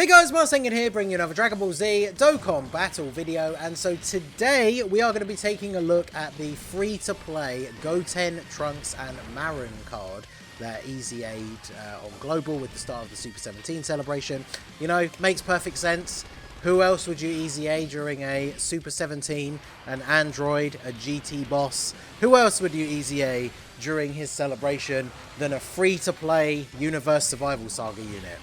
Hey guys, Marsengan here, bringing you another Dragon Ball Z Dokkan battle video, and so today we are going to be taking a look at the free-to-play Goten, Trunks and MARRON card that EZA'd on Global with the start of the Super 17 celebration. You know, makes perfect sense. Who else would you EZA during a Super 17, an Android, a GT boss? Who else would you EZA during his celebration than a free-to-play Universe Survival Saga unit?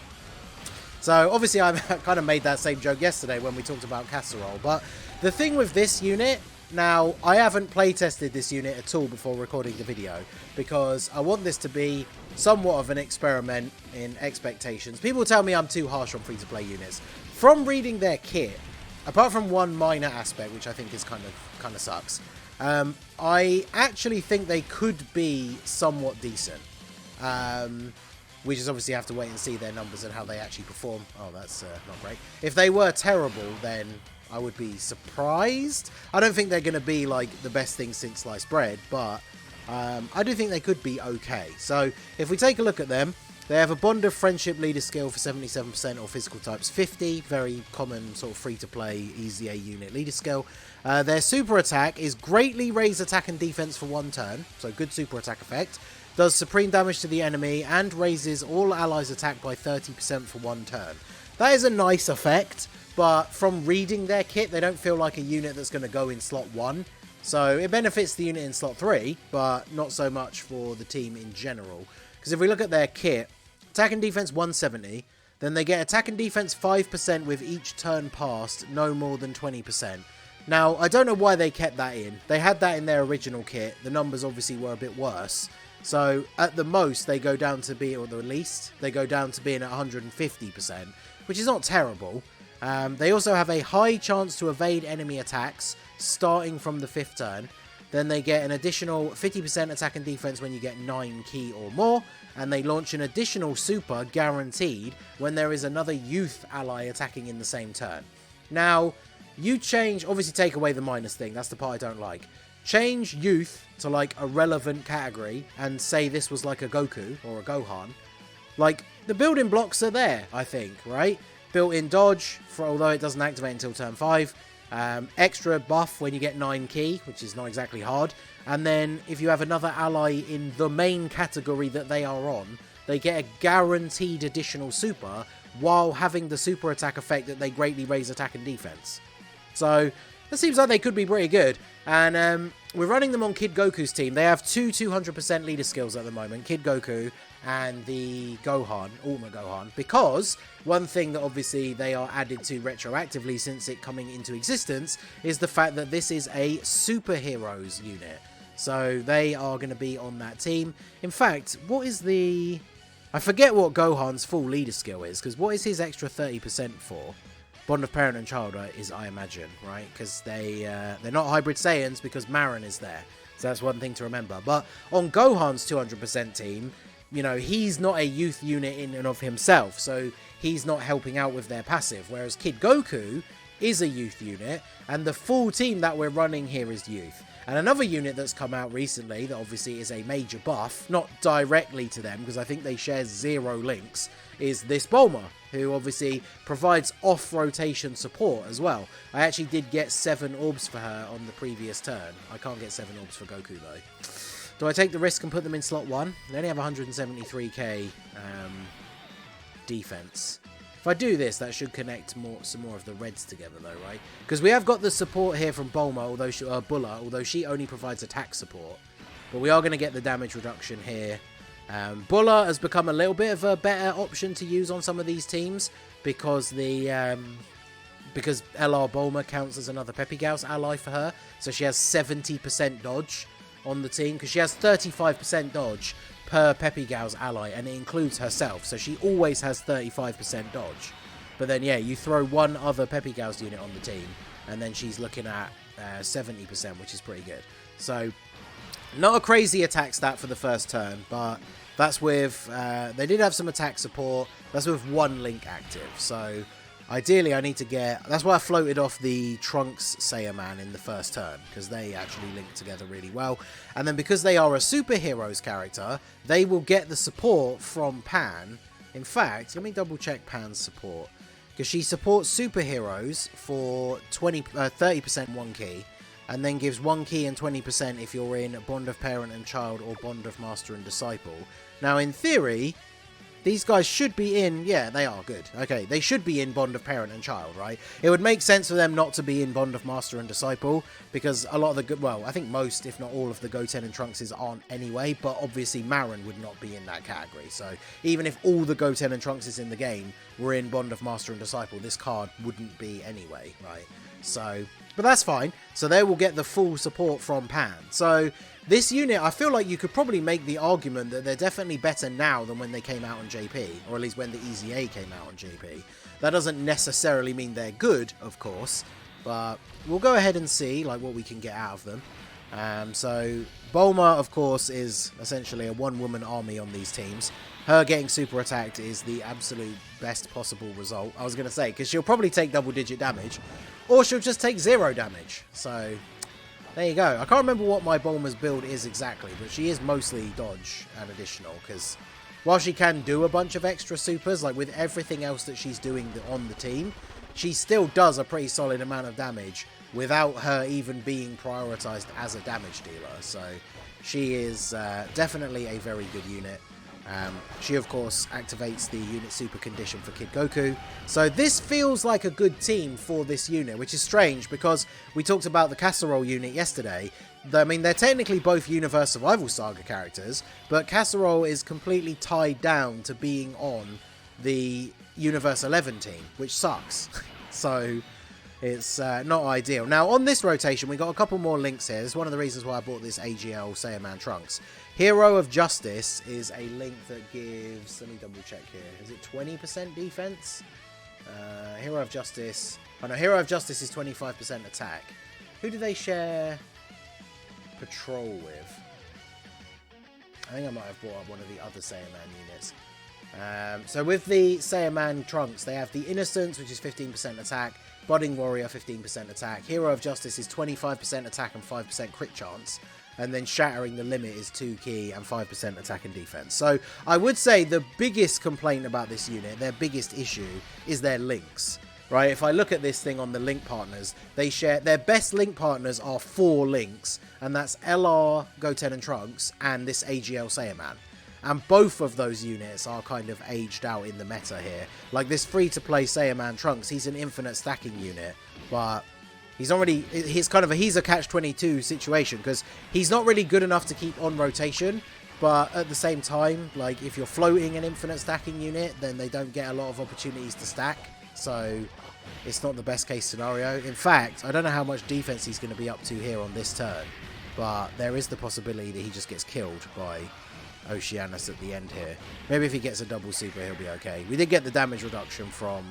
So obviously I kind of made that same joke yesterday when we talked about Casserole, but the thing with this unit, now I haven't playtested this unit at all before recording the video because I want this to be somewhat of an experiment in expectations. People tell me I'm too harsh on free-to-play units. From reading their kit, apart from one minor aspect which I think is kind of sucks, I actually think they could be somewhat decent. We just obviously have to wait and see their numbers and how they actually perform. Oh, that's not great. If they were terrible, then I would be surprised. I don't think they're going to be like the best thing since sliced bread, but I do think they could be okay. So if we take a look at them, they have a Bond of Friendship leader skill for 77% or physical types 50. Very common sort of free-to-play EZA unit leader skill. Their super attack is greatly raise attack and defense for 1 turn. So good super attack effect. Does supreme damage to the enemy and raises all allies' attack by 30% for 1 turn. That is a nice effect, but from reading their kit, they don't feel like a unit that's going to go in slot 1. So it benefits the unit in slot 3, but not so much for the team in general. Because if we look at their kit, attack and defense 170, then they get attack and defense 5% with each turn passed, no more than 20%. Now, I don't know why they kept that in. They had that in their original kit. The numbers obviously were a bit worse. So at the most, they go down to be, or the least, they go down to being at 150%, which is not terrible. They also have a high chance to evade enemy attacks starting from the 5th turn. Then they get an additional 50% attack and defense when you get 9 key or more. And they launch an additional super guaranteed when there is another youth ally attacking in the same turn. Now, you change, obviously take away the minus thing, that's the part I don't like. Change youth to like a relevant category and say this was like a Goku or a Gohan. Like, the building blocks are there, I think, right? Built-in dodge, although it doesn't activate until turn 5. Extra buff when you get 9 key, which is not exactly hard. And then if you have another ally in the main category that they are on, they get a guaranteed additional super while having the super attack effect that they greatly raise attack and defense. So that seems like they could be pretty good. And we're running them on Kid Goku's team. They have 200% leader skills at the moment. Kid Goku and the Gohan, Ultimate Gohan. Because one thing that obviously they are added to retroactively since it coming into existence is the fact that this is a superheroes unit. So they are going to be on that team. In fact, what is the... I forget what Gohan's full leader skill is. Because what is his extra 30% for? Bond of Parent and Child is, I imagine, right? Because they're not Hybrid Saiyans because MARRON is there. So that's one thing to remember. But on Gohan's 200% team, you know, he's not a youth unit in and of himself. So he's not helping out with their passive. Whereas Kid Goku is a youth unit. And the full team that we're running here is youth. And another unit that's come out recently that obviously is a major buff, not directly to them because I think they share 0 links, is this Bulma, who obviously provides off-rotation support as well. I actually did get 7 orbs for her on the previous turn. I can't get 7 orbs for Goku though. Do I take the risk and put them in slot 1? They only have 173k defense. If I do this, that should connect some more of the reds together though, right? Because we have got the support here from Bulma, although Bulla, although she only provides attack support. But we are going to get the damage reduction here. Bulla has become a little bit of a better option to use on some of these teams because because LR Bulma counts as another Peppy Gauss ally for her. So she has 70% dodge on the team because she has 35% dodge per Peppy Gauss ally, and it includes herself, so she always has 35% dodge. But then, yeah, you throw one other Peppy Gauss unit on the team, and then she's looking at 70%, which is pretty good. So, not a crazy attack stat for the first turn, but that's with... they did have some attack support. That's with 1 link active, so... Ideally, I need to get... That's why I floated off the Trunks Saiyaman in the first turn, because they actually link together really well. And then because they are a superheroes character, they will get the support from Pan. In fact, let me double check Pan's support. because she supports superheroes for 30% one key, and then gives 1 key and 20% if you're in Bond of Parent and Child or Bond of Master and Disciple. Now, in theory, these guys should be in... Yeah, they are good. Okay, they should be in Bond of Parent and Child, right? It would make sense for them not to be in Bond of Master and Disciple, because a lot of the... Well, I think most, if not all of the Goten and Trunkses aren't anyway, but obviously MARRON would not be in that category. So even if all the Goten and Trunkses in the game were in Bond of Master and Disciple, this card wouldn't be anyway, right? So... But that's fine. So they will get the full support from Pan. So this unit, I feel like you could probably make the argument that they're definitely better now than when they came out on JP, or at least when the EZA came out on JP. That doesn't necessarily mean they're good, of course, but we'll go ahead and see like what we can get out of them. So Bulma, of course, is essentially a one-woman army on these teams. Her getting super attacked is the absolute best possible result. I was going to say, because she'll probably take double-digit damage, or she'll just take 0 damage. So there you go. I can't remember what my Bulma's build is exactly, but she is mostly dodge and additional, because while she can do a bunch of extra supers, like with everything else that she's doing on the team, she still does a pretty solid amount of damage without her even being prioritized as a damage dealer. So she is definitely a very good unit. She, of course, activates the unit super condition for Kid Goku. So this feels like a good team for this unit, which is strange because we talked about the Casserole unit yesterday. I mean, they're technically both Universe Survival Saga characters, but Casserole is completely tied down to being on the Universe 11 team, which sucks. So it's not ideal. Now, on this rotation, we got a couple more links here. This is one of the reasons why I bought this AGL Saiyaman Trunks. Hero of Justice is a link that gives... Let me double check here. Is it 20% defense? Hero of Justice... Oh no, Hero of Justice is 25% attack. Who do they share Patrol with? I think I might have brought up one of the other Saiyaman units. So with the Saiyaman Trunks, they have the Innocence, which is 15% attack. Budding Warrior, 15% attack. Hero of Justice is 25% attack and 5% crit chance. And then Shattering the Limit is 2 key and 5% attack and defense. So I would say the biggest complaint about this unit, their biggest issue, is their links. Right? If I look at this thing on the link partners, they share their best link partners are 4 links, and that's LR, Goten and Trunks, and this AGL Saiyaman. And both of those units are kind of aged out in the meta here. Like this free-to-play Saiyaman Trunks, he's an infinite stacking unit, but he's a catch-22 situation, because he's not really good enough to keep on rotation, but at the same time, like if you're floating an infinite stacking unit, then they don't get a lot of opportunities to stack, so it's not the best case scenario. In fact, I don't know how much defense he's going to be up to here on this turn, but there is the possibility that he just gets killed by Oceanus at the end here. Maybe if he gets a double super, he'll be okay. We did get the damage reduction from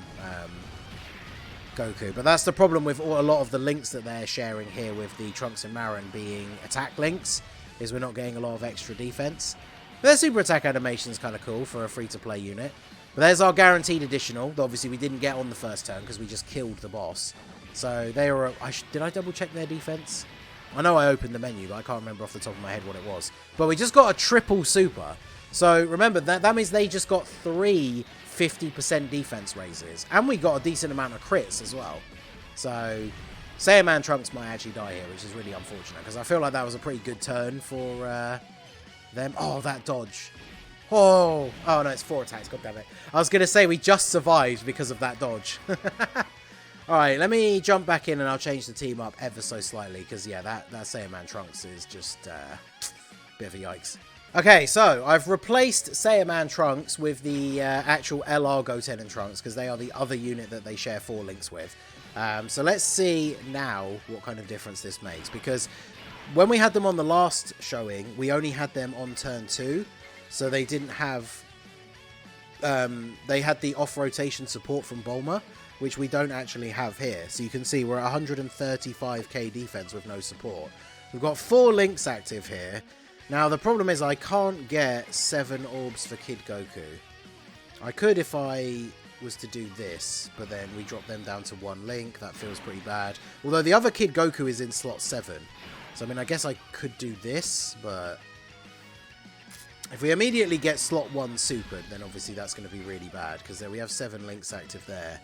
Goku, but that's the problem with a lot of the links that they're sharing here with the Trunks and MARRON being attack links, is we're not getting a lot of extra defense. But their super attack animation is kind of cool for a free-to-play unit. But there's our guaranteed additional, that obviously we didn't get on the first turn because we just killed the boss. So they were... Did I double check their defense? I know I opened the menu, but I can't remember off the top of my head what it was. But we just got a triple super. So remember, that means they just got 3 50% defense raises. And we got a decent amount of crits as well. So Saiyaman Trunks might actually die here, which is really unfortunate, because I feel like that was a pretty good turn for them. Oh, that dodge. Oh no, it's 4 attacks, god damn it. I was going to say we just survived because of that dodge. Alright, let me jump back in and I'll change the team up ever so slightly, because yeah, that Saiyaman Trunks is just a bit of a yikes. Okay, so I've replaced Saiyaman Trunks with the actual LR Goten and Trunks, because they are the other unit that they share 4 links with. So let's see now what kind of difference this makes, because when we had them on the last showing, we only had them on turn 2, so they didn't have... they had the off-rotation support from Bulma, which we don't actually have here. So you can see we're at 135k defense with no support. We've got 4 links active here. Now the problem is I can't get 7 orbs for Kid Goku. I could if I was to do this, but then we drop them down to 1 link. That feels pretty bad. Although the other Kid Goku is in slot 7. So I mean, I guess I could do this, but if we immediately get slot 1 supered, then obviously that's going to be really bad, because there we have 7 links active there.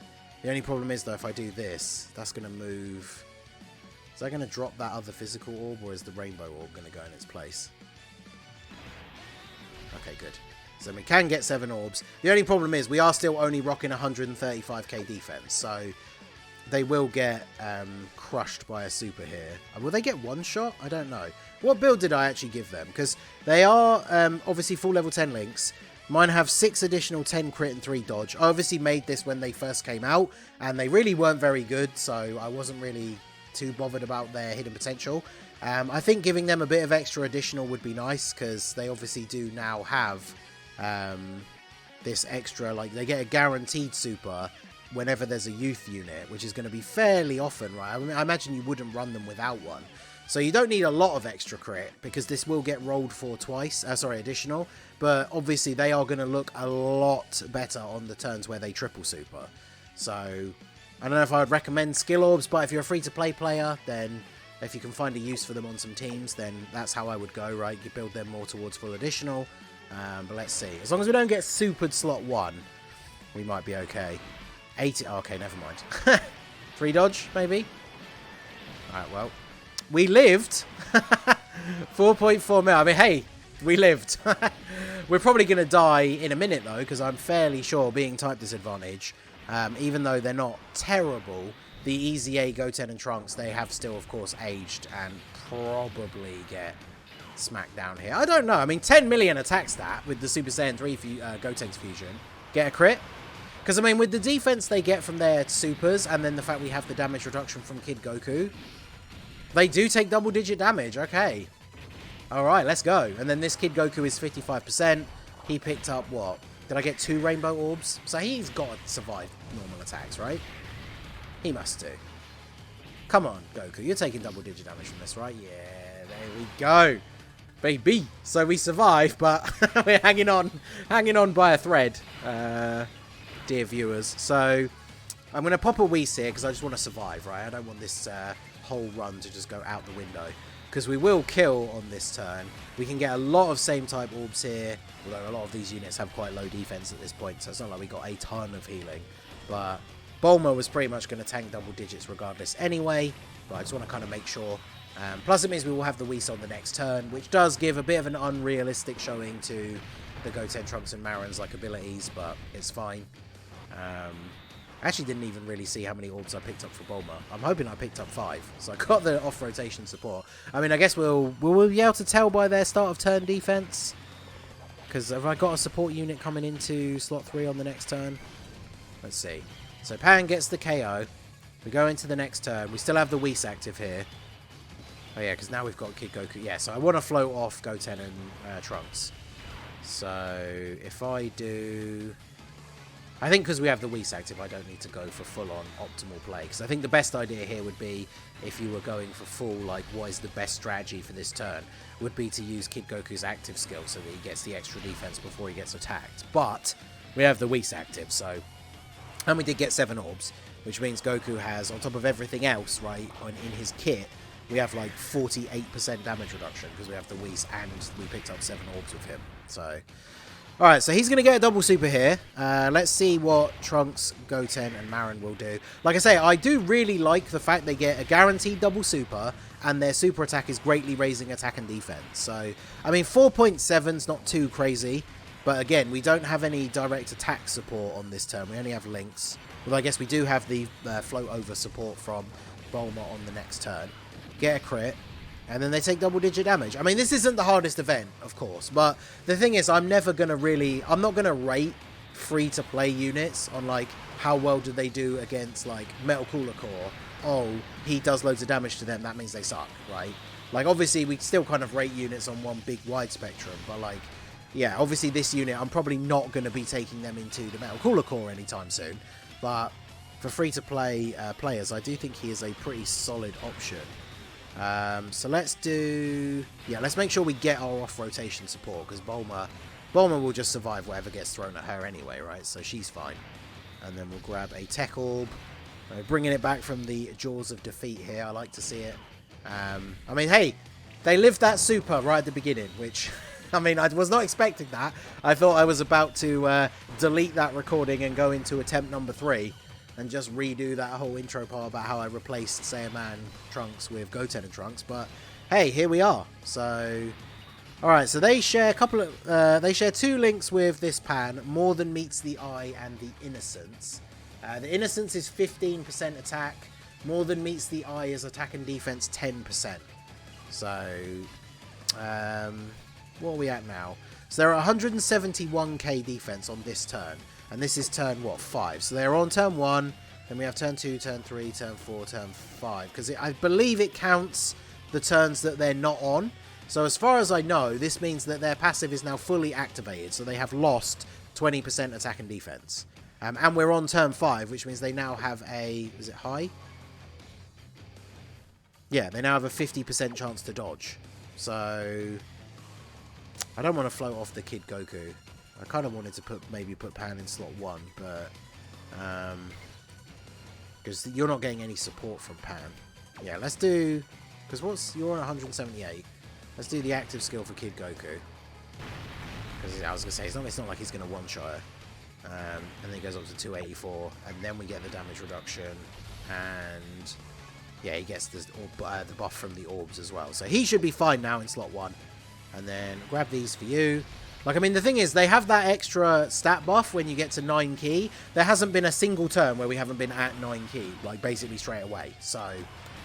The only problem is, though, if I do this, that's going to move... Is that going to drop that other physical orb, or is the rainbow orb going to go in its place? Okay, good. So we can get 7 orbs. The only problem is we are still only rocking 135k defense, so they will get crushed by a super here. Will they get one shot? I don't know. What build did I actually give them? Because they are obviously full level 10 links. Mine have 6 additional 10 crit and 3 dodge. I obviously made this when they first came out, and they really weren't very good, so I wasn't really too bothered about their hidden potential. I think giving them a bit of extra additional would be nice, because they obviously do now have this extra, like, they get a guaranteed super whenever there's a youth unit, which is going to be fairly often, right? I mean, I imagine you wouldn't run them without one. So you don't need a lot of extra crit, because this will get rolled for twice, additional, but obviously they are going to look a lot better on the turns where they triple super. So I don't know if I would recommend skill orbs, but if you're a free-to-play player, then if you can find a use for them on some teams, then that's how I would go, right? You build them more towards full additional. But let's see. As long as we don't get supered slot 1, we might be okay. 80... Oh, okay, never mind. 3 dodge, maybe? Alright, well. We lived. 4.4 mil. I mean, hey, we lived. We're probably going to die in a minute, though, because I'm fairly sure, being type disadvantage, even though they're not terrible, the EZA Goten and Trunks, they have still, of course, aged and probably get smacked down here. I don't know. I mean, 10 million attack stat with the Super Saiyan 3 Gotenks fusion. Get a crit? Because, I mean, with the defense they get from their supers, and then the fact we have the damage reduction from Kid Goku, they do take double-digit damage. Okay. Alright, let's go. And then this Kid Goku is 55%. He picked up, what? Did I get 2 rainbow orbs? So he's got to survive normal attacks, right? He must do. Come on, Goku. You're taking double-digit damage from this, right? Yeah, there we go. Baby. So we survive, but we're hanging on by a thread, dear viewers. So I'm going to pop a Whis here because I just want to survive, right? I don't want this whole run to just go out the window, because we will kill on this turn. We can get a lot of same type orbs here, although a lot of these units have quite low defense at this point, so it's not like we got a ton of healing. But Bulma was pretty much going to tank double digits regardless anyway, but I just want to kind of make sure. Plus it means we will have the Whis on the next turn, which does give a bit of an unrealistic showing to the Goten, Trunks and Marron's like abilities, but it's fine. I actually didn't even really see how many orbs I picked up for Bulma. I'm hoping I picked up 5, so I got the off-rotation support. I mean, I guess will we be able to tell by their start of turn defense? Because have I got a support unit coming into slot 3 on the next turn? Let's see. So Pan gets the KO. We go into the next turn. We still have the Whis active here. Oh yeah, because now we've got Kid Goku. Yeah, so I want to float off Goten and Trunks. So if I do... I think because we have the Whis active, I don't need to go for full-on optimal play. Because I think the best idea here would be, if you were going for full, like, what is the best strategy for this turn, would be to use Kid Goku's active skill so that he gets the extra defense before he gets attacked. But we have the Whis active, so... And we did get 7 orbs, which means Goku has, on top of everything else, right, in his kit, we have like 48% damage reduction because we have the Whis and we picked up 7 orbs with him. So, alright, so he's going to get a double super here. Let's see what Trunks, Goten and Marron will do. Like I say, I do really like the fact they get a guaranteed double super and their super attack is greatly raising attack and defense. So, I mean, 4.7 is not too crazy. But again, we don't have any direct attack support on this turn. We only have links. Well, I guess we do have the float over support from Bulma on the next turn. Get a crit. And then they take double-digit damage. I mean, this isn't the hardest event, of course. But the thing is, I'm not going to rate free-to-play units on, like, how well do they do against, like, Metal Cooler Core. Oh, he does loads of damage to them. That means they suck, right? Like, obviously, we still kind of rate units on one big wide spectrum. But, like... Yeah, obviously this unit, I'm probably not going to be taking them into the Metal Cooler Core anytime soon. But for free-to-play players, I do think he is a pretty solid option. So let's do... Yeah, let's make sure we get our off-rotation support, because Bulma will just survive whatever gets thrown at her anyway, right? So she's fine. And then we'll grab a Tech Orb. Bringing it back from the jaws of defeat here. I like to see it. I mean, hey, they lived that super right at the beginning, which... I mean, I was not expecting that. I thought I was about to delete that recording and go into attempt number 3. and just redo that whole intro part about how I replaced Saiyaman Trunks with Goten and Trunks, but hey, here we are. So, alright, so they share they share 2 links with this pan, More Than Meets the Eye and the Innocence. The Innocence is 15% attack, More Than Meets the Eye is attack and defense 10%. So, what are we at now? So they're 171k defense on this turn. And this is turn, what, 5. So they're on turn 1. Then we have turn 2, turn 3, turn 4, turn 5. Because I believe it counts the turns that they're not on. So as far as I know, this means that their passive is now fully activated. So they have lost 20% attack and defense. And we're on turn 5, which means they now have a... Is it high? Yeah, they now have a 50% chance to dodge. So... I don't want to float off the Kid Goku. I kind of wanted to maybe put Pan in slot 1, but because you're not getting any support from Pan. Yeah, let's do, because you're on 178. Let's do the active skill for Kid Goku. Because I was gonna say it's not like he's gonna one-shot her. And then he goes up to 284, and then we get the damage reduction, and yeah, he gets the buff from the orbs as well. So he should be fine now in slot 1. And then grab these for you. Like, I mean, the thing is, they have that extra stat buff when you get to 9 key. There hasn't been a single turn where we haven't been at 9 key, like, basically straight away. So,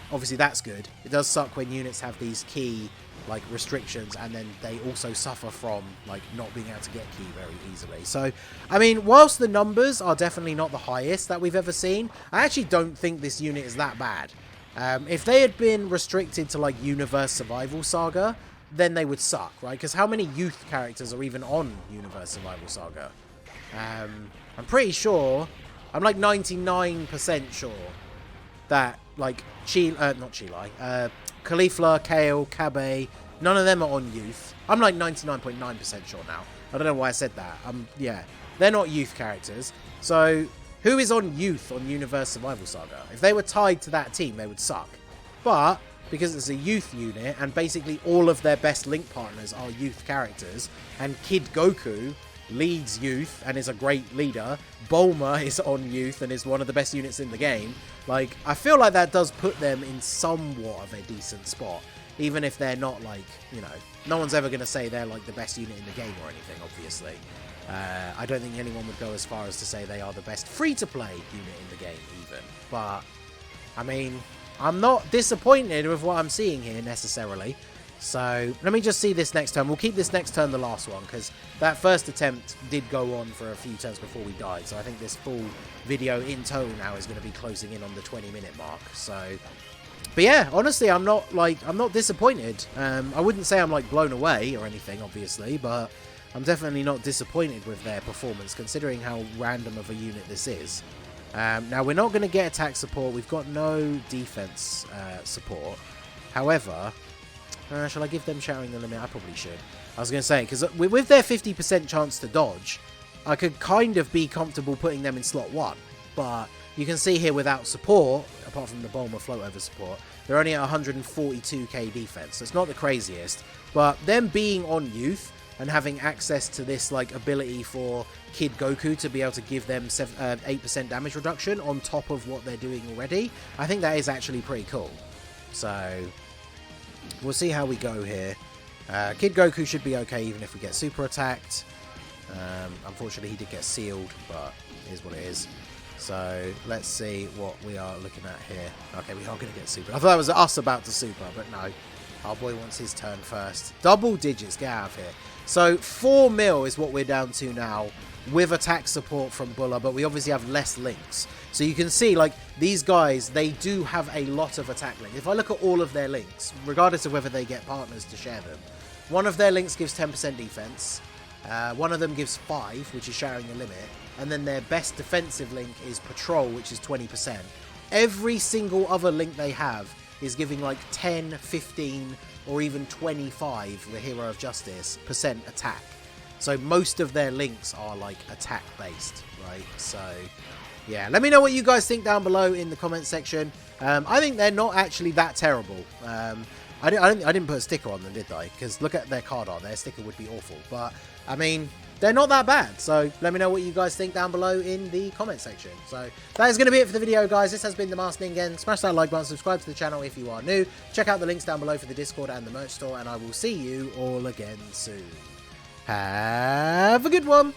obviously, that's good. It does suck when units have these key, like, restrictions, and then they also suffer from, like, not being able to get key very easily. So, I mean, whilst the numbers are definitely not the highest that we've ever seen, I actually don't think this unit is that bad. If they had been restricted to, like, Universe Survival Saga, then they would suck, right? Because how many youth characters are even on Universe Survival Saga? I'm pretty sure, I'm like 99% sure that, like, not Chilai, Caulifla, Kale, Kabe, none of them are on youth. I'm like 99.9% sure now. I don't know why I said that. Yeah, they're not youth characters. So, who is on youth on Universe Survival Saga? If they were tied to that team, they would suck. But because it's a youth unit, and basically all of their best link partners are youth characters, and Kid Goku leads youth and is a great leader, Bulma is on youth and is one of the best units in the game, like, I feel like that does put them in somewhat of a decent spot, even if they're not, like, you know, no one's ever going to say they're, like, the best unit in the game or anything, obviously. I don't think anyone would go as far as to say they are the best free-to-play unit in the game, even, but, I mean, I'm not disappointed with what I'm seeing here, necessarily. So, let me just see this next turn. We'll keep this next turn the last one, because that first attempt did go on for a few turns before we died. So, I think this full video in total now is going to be closing in on the 20-minute mark. So, but yeah, honestly, I'm not disappointed. I wouldn't say I'm, like, blown away or anything, obviously, but I'm definitely not disappointed with their performance, considering how random of a unit this is. Now, we're not going to get attack support. We've got no defense support. However, shall I give them Shouting the Limit? I probably should. I was going to say, because with their 50% chance to dodge, I could kind of be comfortable putting them in slot 1. But you can see here without support, apart from the Bulma float over support, they're only at 142k defense. So it's not the craziest. But them being on youth and having access to this, like, ability for Kid Goku to be able to give them 8% damage reduction on top of what they're doing already, I think that is actually pretty cool. So, we'll see how we go here. Kid Goku should be okay even if we get super attacked. Unfortunately, he did get sealed, but it is what it is. So, let's see what we are looking at here. Okay, we are going to get super. I thought that was us about to super, but no. Our boy wants his turn first. Double digits, get out of here. So 4 mil is what we're down to now with attack support from Bulla, but we obviously have less links. So you can see, like, these guys, they do have a lot of attack links. If I look at all of their links, regardless of whether they get partners to share them, one of their links gives 10% defense, one of them gives 5, which is Shattering the Limit, and then their best defensive link is Patrol, which is 20%. Every single other link they have is giving like 10, 15, or even 25, the Hero of Justice, % attack. So most of their links are like attack based, right? So yeah, let me know what you guys think down below in the comment section. I think they're not actually that terrible. I didn't put a sticker on them, did I? Because look at their card art. Their sticker would be awful. But I mean, they're not that bad. So let me know what you guys think down below in the comment section. So that is going to be it for the video, guys. This has been the Masked Ningen. Smash that like button, subscribe to the channel if you are new. Check out the links down below for the Discord and the merch store, and I will see you all again soon. Have a good one.